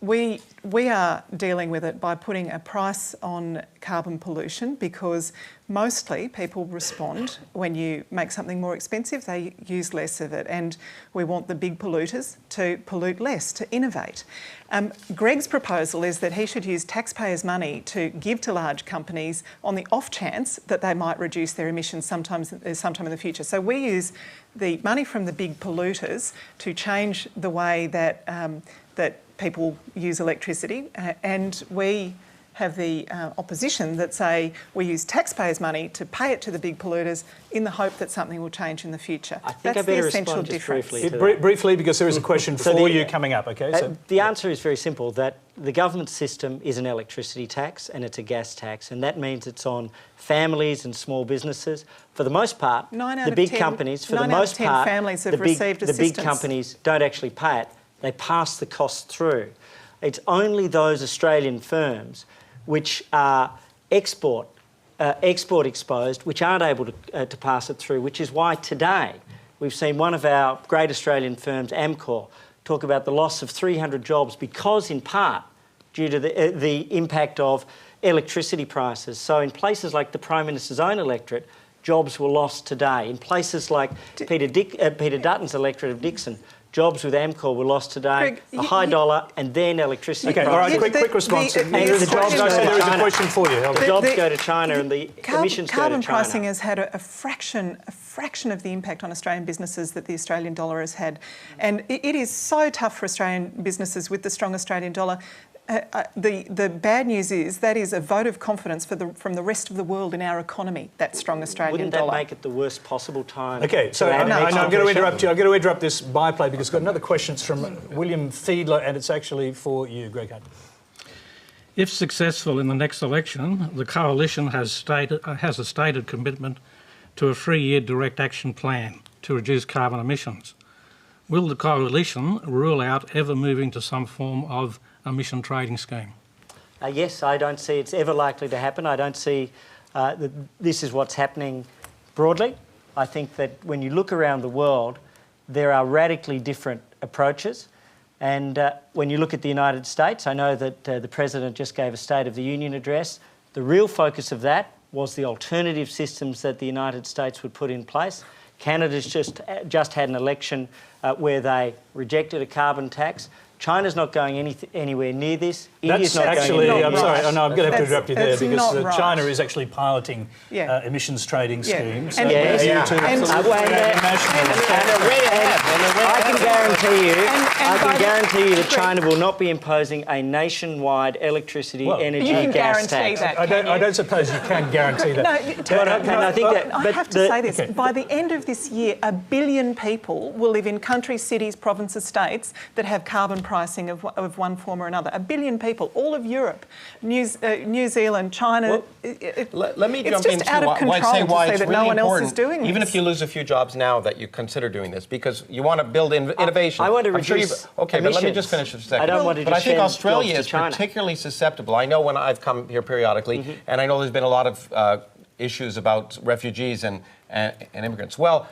we are dealing with it by putting a price on carbon pollution, because mostly people respond when you make something more expensive, they use less of it, and we want the big polluters to pollute less, to innovate. Greg's proposal is that he should use taxpayers' money to give to large companies on the off chance that they might reduce their emissions sometime in the future. So we use the money from the big polluters to change the way that people use electricity, and we have the opposition that say we use taxpayers' money to pay it to the big polluters in the hope that something will change in the future. I think That's I better the essential respond just difference. briefly to that. Briefly, because there is a question for you coming up, okay? So, the answer is very simple, that the government system is an electricity tax and it's a gas tax, and that means it's on families and small businesses. For the most part, the big companies, for the most part, families have received the assistance. big companies don't actually pay it. They pass the costs through. It's only those Australian firms which are export exposed, which aren't able to pass it through, which is why today we've seen one of our great Australian firms, Amcor, talk about the loss of 300 jobs because, in part, due to the impact of electricity prices. So in places like the Prime Minister's own electorate, jobs were lost today. In places like Peter Dutton's electorate of Dixon, jobs with Amcor were lost today. Greg, a high dollar and then electricity prices. all right, quick response. And the jobs go to there is a China. question for you. The jobs go to China and the emissions go to China. Carbon pricing has had a fraction of the impact on Australian businesses that the Australian dollar has had. And it is so tough for Australian businesses with the strong Australian dollar. The bad news is that is a vote of confidence from the rest of the world in our economy, that strong Australian dollar. Wouldn't that make it the worst possible time? Okay, so I'm going to interrupt you. I'm going to interrupt this byplay because I've got another question. It's from William Fiedler, and it's actually for you, Greg Hunt. If successful in the next election, the coalition has a stated commitment to a 3-year direct action plan to reduce carbon emissions. Will the coalition rule out ever moving to some form of emission trading scheme? Yes, I don't see it's ever likely to happen. I don't see that this is what's happening broadly. I think that when you look around the world, there are radically different approaches. And when you look at the United States, I know that the President just gave a State of the Union address. The real focus of that was the alternative systems that the United States would put in place. Canada's just had an election where they rejected a carbon tax. China's not going anywhere near this. India's not actually, going anywhere I'm near sorry, no, I'm going to have to interrupt you there because right. China is actually piloting emissions trading schemes. And I can guarantee you that China will not be imposing a nationwide electricity, energy, gas tax. I don't suppose you can guarantee that. I have to say this. By the end of this year, 1 billion people will live in countries, cities, provinces, states that have carbon pricing of one form or another. 1 billion people, all of Europe, New Zealand, China. Let me jump into why it's really that no one else is important, doing even this. if you lose a few jobs now, that you consider doing this because you want to build innovation. I want to I'm sure reduce okay, but let me just finish for a second. I don't want to but I think send Australia jobs is to China. particularly susceptible. I know when I've come here periodically, and I know there's been a lot of issues about refugees and immigrants. Well,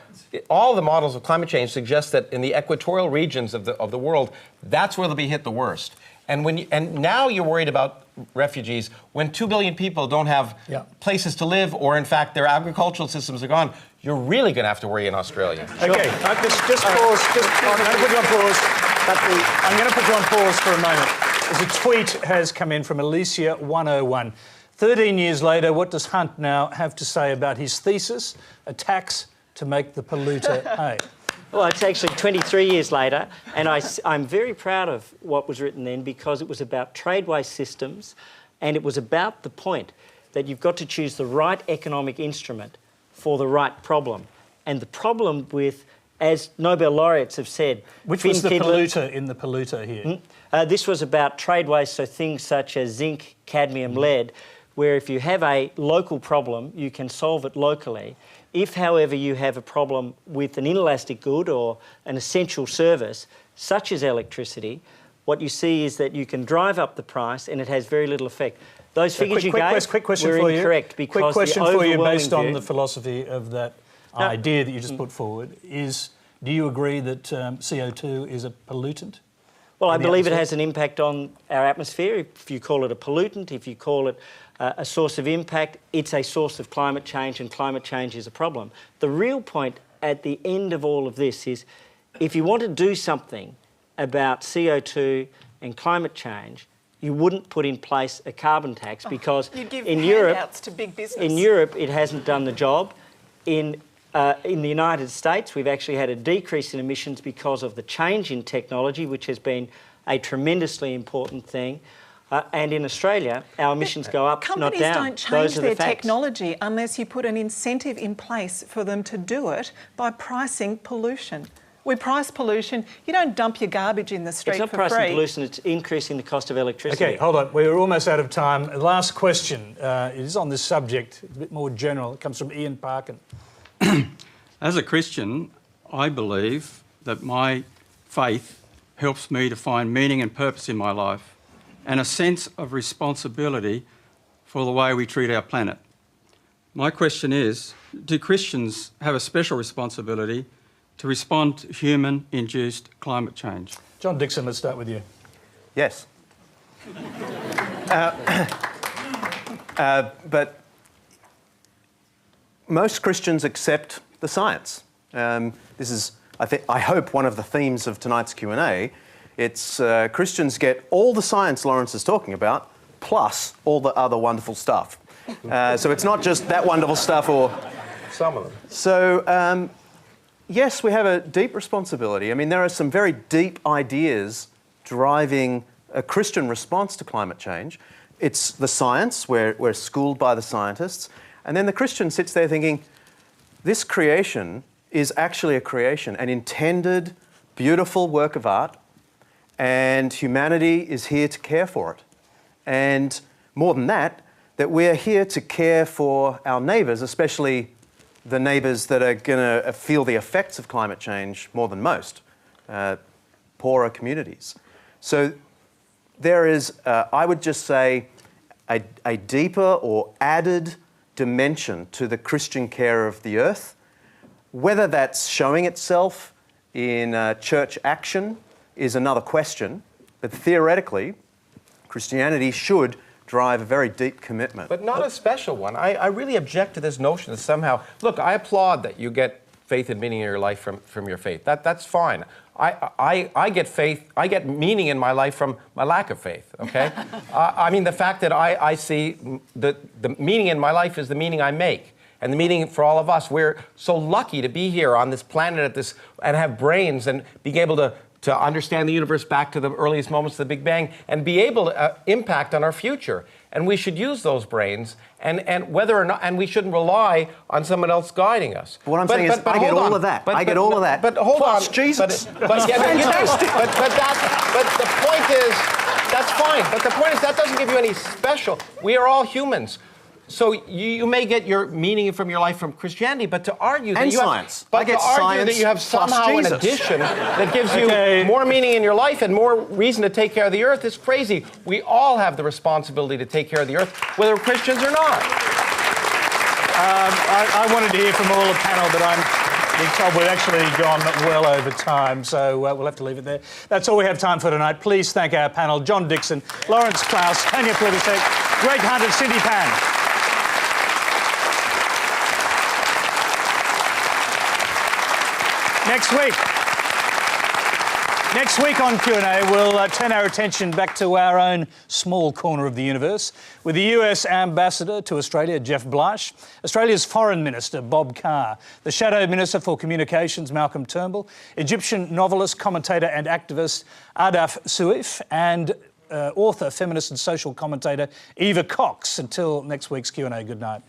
all the models of climate change suggest that in the equatorial regions of the world, that's where they'll be hit the worst. And now you're worried about refugees when 2 billion people don't have places to live, or in fact their agricultural systems are gone. You're really going to have to worry in Australia. Okay, just pause. I'm going to put you on pause. I'm going to put you on pause for a moment. As a tweet has come in from Alicia101. 13 years later, what does Hunt now have to say about his thesis, a tax to make the polluter pay? Well, it's actually 23 years later, and I'm very proud of what was written then because it was about trade-waste systems, and it was about the point that you've got to choose the right economic instrument for the right problem. And the problem with, as Nobel laureates have said... Which was the polluter in the polluter here? This was about trade waste, so things such as zinc, cadmium, lead, where if you have a local problem, you can solve it locally. If, however, you have a problem with an inelastic good or an essential service, such as electricity, what you see is that you can drive up the price and it has very little effect. Those figures you gave were incorrect because quick question for you based on view, the philosophy of that idea that you just put forward is, do you agree that CO2 is a pollutant? Well, I believe it has an impact on our atmosphere. If you call it a pollutant, if you call it a source of impact, it's a source of climate change, and climate change is a problem. The real point at the end of all of this is if you want to do something about CO2 and climate change, you wouldn't put in place a carbon tax because you'd give in Europe, handouts to big business. in Europe, it hasn't done the job. In In the United States, we've actually had a decrease in emissions because of the change in technology, which has been a tremendously important thing. And in Australia, our emissions go up, not down. Companies don't change their technology unless you put an incentive in place for them to do it by pricing pollution. We price pollution. You don't dump your garbage in the street for free. It's not pricing pollution, it's increasing the cost of electricity. Okay, hold on. We're almost out of time. Last question. It is on this subject, a bit more general. It comes from Ian Parkin. As a Christian, I believe that my faith helps me to find meaning and purpose in my life and a sense of responsibility for the way we treat our planet. My question is, do Christians have a special responsibility to respond to human-induced climate change? John Dixon, let's start with you. Yes. But most Christians accept the science. This is, I hope, one of the themes of tonight's Q&A. It's Christians get all the science Lawrence is talking about, plus all the other wonderful stuff. So it's not just that wonderful stuff or... Some of them. So, yes, we have a deep responsibility. I mean, there are some very deep ideas driving a Christian response to climate change. It's the science, we're schooled by the scientists, and then the Christian sits there thinking, this creation is actually a creation, an intended, beautiful work of art, and humanity is here to care for it. And more than that we're here to care for our neighbours, especially the neighbours that are going to feel the effects of climate change more than most, poorer communities. So there is, I would just say, a deeper or added dimension to the Christian care of the earth. Whether that's showing itself in church action is another question, but theoretically, Christianity should drive a very deep commitment. But not a special one. I really object to this notion that somehow... Look, I applaud that you get faith and meaning in your life from your faith. That's fine. I get faith, I get meaning in my life from my lack of faith, okay? I mean, the fact that I see the meaning in my life is the meaning I make. And the meaning for all of us, we're so lucky to be here on this planet and have brains and being able to understand the universe back to the earliest moments of the Big Bang and be able to impact on our future. And we should use those brains, and whether or not, and we shouldn't rely on someone else guiding us. What I'm saying is, I get all of that. I get all of that. But hold plus on, Jesus. But the point is, that's fine. But the point is, that doesn't give you any special. We are all humans. So you may get your meaning from your life from Christianity, but to argue that you have somehow an addition that gives you more meaning in your life and more reason to take care of the earth is crazy. We all have the responsibility to take care of the earth, whether we're Christians or not. I wanted to hear from all the panel, but I'm being told we've actually gone well over time, so we'll have to leave it there. That's all we have time for tonight. Please thank our panel, John Dixon, Lawrence Krauss, Tanya Plibersek, Greg Hunt and Cindy Pan. Next week on Q&A, we'll turn our attention back to our own small corner of the universe with the US Ambassador to Australia, Jeff Bleish, Australia's Foreign Minister, Bob Carr, the Shadow Minister for Communications, Malcolm Turnbull, Egyptian novelist, commentator and activist Ardaf Souif, and author, feminist and social commentator Eva Cox. Until next week's Q&A, good night.